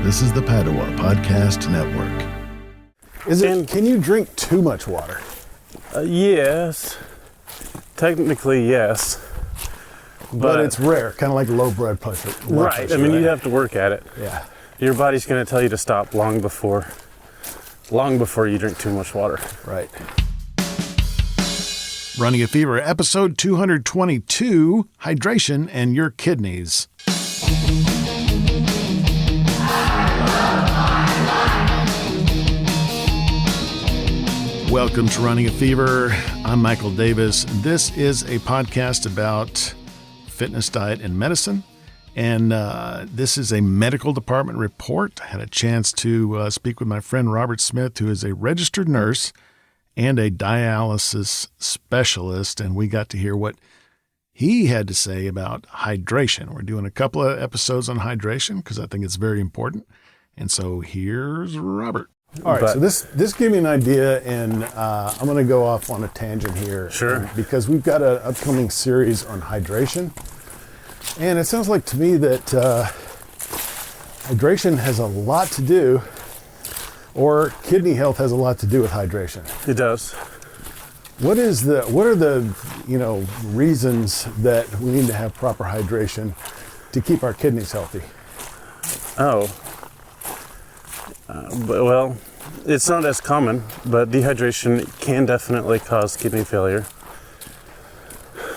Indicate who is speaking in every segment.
Speaker 1: This is the Padua Podcast Network.
Speaker 2: Can you drink too much water?
Speaker 3: Yes. Technically, yes.
Speaker 2: But it's rare, kind of like low blood pressure.
Speaker 3: Right. I mean, you have to work at it.
Speaker 2: Yeah.
Speaker 3: Your body's going to tell you to stop long before you drink too much water.
Speaker 2: Right.
Speaker 1: Running a Fever, episode 222, Hydration and Your Kidneys. Welcome to Running a Fever. I'm Michael Davis. This is a podcast about fitness, diet, and medicine. And this is a medical department report. I had a chance to speak with my friend Robert Smith, who is a registered nurse and a dialysis specialist. And we got to hear what he had to say about hydration. We're doing a couple of episodes on hydration because I think it's very important. And so here's Robert.
Speaker 2: All right, so this gave me an idea, and I'm going to go off on a tangent here.
Speaker 3: Sure.
Speaker 2: Because we've got an upcoming series on hydration, and it sounds like to me that hydration has a lot to do, or kidney health has a lot to do with hydration.
Speaker 3: It does.
Speaker 2: What are the reasons that we need to have proper hydration to keep our kidneys healthy?
Speaker 3: Well, it's not as common, but dehydration can definitely cause kidney failure.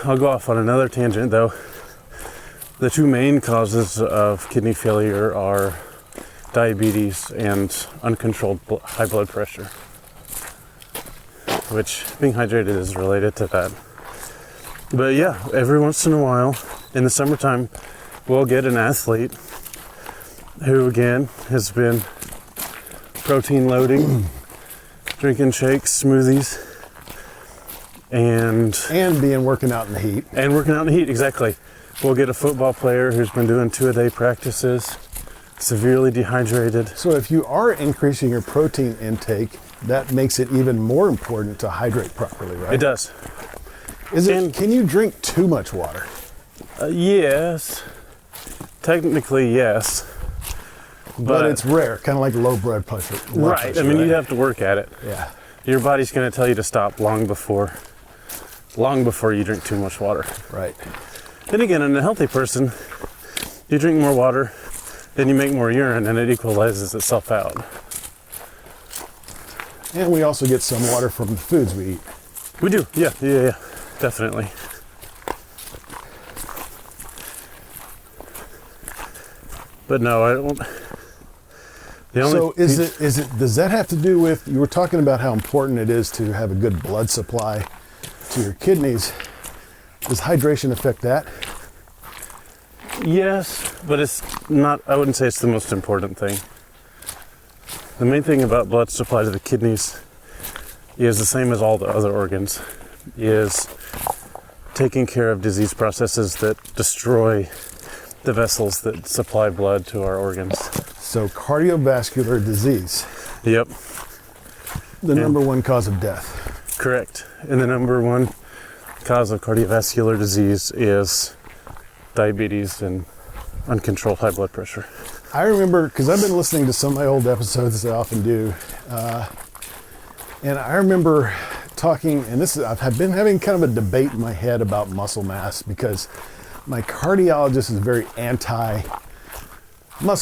Speaker 3: I'll go off on another tangent, though. The two main causes of kidney failure are diabetes and uncontrolled high blood pressure, which being hydrated is related to that. But yeah, every once in a while, in the summertime, we'll get an athlete who, again, has been protein loading, drinking shakes, smoothies, and
Speaker 2: working out in the heat.
Speaker 3: And working out in the heat, exactly. We'll get a football player who's been doing 2-a-day practices, severely dehydrated.
Speaker 2: So if you are increasing your protein intake, that makes it even more important to hydrate properly, right?
Speaker 3: It does.
Speaker 2: Can you drink too much water?
Speaker 3: Yes. Technically, yes.
Speaker 2: But it's rare, kind of like low blood pressure.
Speaker 3: Right. I mean, you have to work at it.
Speaker 2: Yeah.
Speaker 3: Your body's going to tell you to stop long before you drink too much water.
Speaker 2: Right.
Speaker 3: Then again, in a healthy person, you drink more water, then you make more urine, and it equalizes itself out.
Speaker 2: And we also get some water from the foods we eat.
Speaker 3: We do. Yeah, definitely. But no, I don't.
Speaker 2: Does that have to do with, you were talking about how important it is to have a good blood supply to your kidneys. Does hydration affect that?
Speaker 3: Yes, but it's not, I wouldn't say it's the most important thing. The main thing about blood supply to the kidneys is the same as all the other organs, is taking care of disease processes that destroy the vessels that supply blood to our organs.
Speaker 2: So cardiovascular disease.
Speaker 3: Yep.
Speaker 2: The number one cause of death.
Speaker 3: Correct. And the number one cause of cardiovascular disease is diabetes and uncontrolled high blood pressure.
Speaker 2: I remember, because I've been listening to some of my old episodes, as I often do, and I remember talking, and I've been having kind of a debate in my head about muscle mass, because my cardiologist is very anti-muscle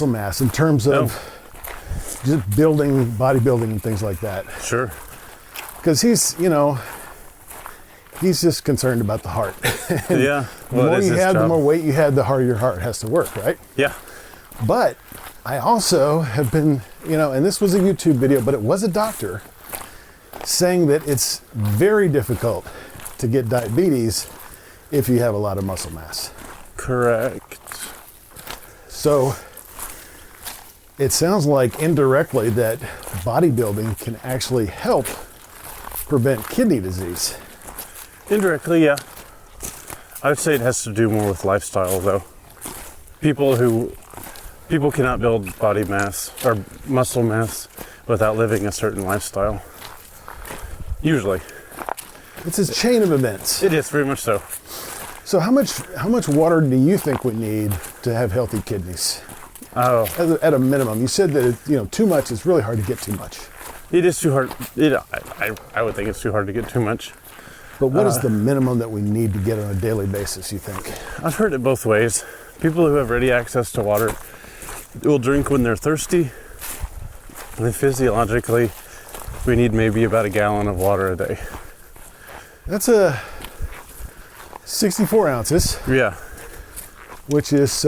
Speaker 2: mass in terms of just building, bodybuilding and things like that.
Speaker 3: Sure.
Speaker 2: Because he's just concerned about the heart.
Speaker 3: Yeah.
Speaker 2: The more you have, the more weight you have, the harder your heart has to work, right?
Speaker 3: Yeah.
Speaker 2: But I also have been, and this was a YouTube video, but it was a doctor saying that it's very difficult to get diabetes if you have a lot of muscle mass.
Speaker 3: Correct.
Speaker 2: So it sounds like indirectly that bodybuilding can actually help prevent kidney disease.
Speaker 3: Indirectly, yeah. I would say it has to do more with lifestyle, though. People cannot build body mass or muscle mass without living a certain lifestyle. Usually.
Speaker 2: It's a chain of events.
Speaker 3: It is, very much so.
Speaker 2: So how much water do you think we need to have healthy kidneys?
Speaker 3: Oh,
Speaker 2: at a minimum? You said that too much is really hard to get too much.
Speaker 3: it is too hard. I would think it's too hard to get too much.
Speaker 2: But what is the minimum that we need to get on a daily basis, you think?
Speaker 3: I've heard it both ways. People who have ready access to water will drink when they're thirsty. And physiologically, we need maybe about a gallon of water a day.
Speaker 2: That's 64 ounces,
Speaker 3: Yeah.
Speaker 2: which is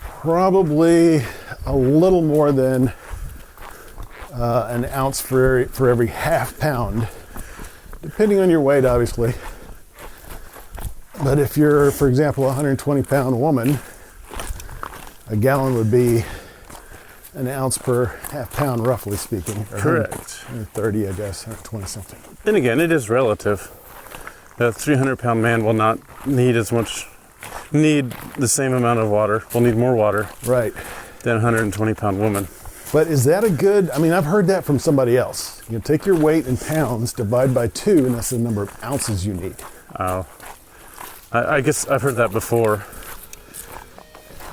Speaker 2: probably a little more than an ounce for every half pound, depending on your weight, obviously. But if you're, for example, a 120-pound woman, a gallon would be an ounce per half pound, roughly speaking.
Speaker 3: Correct.
Speaker 2: 130, I guess, or 20 something.
Speaker 3: And again, it is relative. A 300-pound man will not need the same amount of water, will need more water
Speaker 2: Right.
Speaker 3: than a 120-pound woman.
Speaker 2: But is that I've heard that from somebody else. You take your weight in pounds, divide by 2, and that's the number of ounces you need.
Speaker 3: Oh. I guess I've heard that before.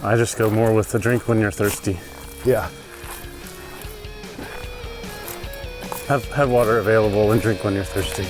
Speaker 3: I just go more with the drink when you're thirsty.
Speaker 2: Yeah.
Speaker 3: Have water available and drink when you're thirsty.